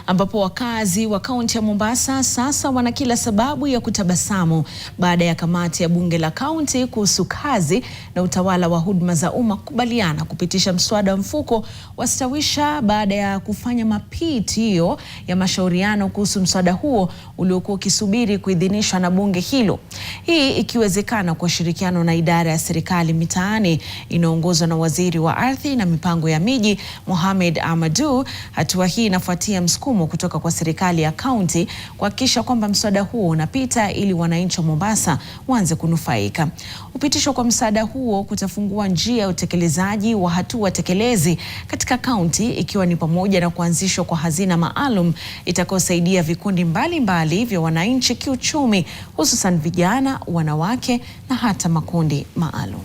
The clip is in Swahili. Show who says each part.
Speaker 1: ambapo wakazi wa kaunti ya Mombasa sasa wana kila sababu ya kutabasamu baada ya kamati ya bunge la kaunti kuhusu kazi na utawala wa huduma za umma kukubaliana kupitisha mswada wa mfuko wa Stawisha baada ya kufanya mapitio ya mashauriano kuhusu mswada huo uliokuwa ukisubiri kuidhinishwa na bunge hilo. Hii ikiwezekana kwa ushirikiano na idara ya serikali mitaani inaongozwa na waziri wa ardhi na mipango ya miji Mohamed Ahmadu. Hatua hii inafuatia msukumo kutoka kwa serikali ya kaunti kuhakikisha kwamba mswada huo unapita ili wananchi wa Mombasa waanze kunufaika. Kupitishwa kwa mswada huo kutafungua njia ya utekelezaji wa hatua tekelezi katika kaunti, ikiwa ni pamoja na kuanzishwa kwa hazina maalum itakayosaidia vikundi mbalimbali vya wananchi kiuchumi, hususan vijana, wanawake na hata makundi maalum.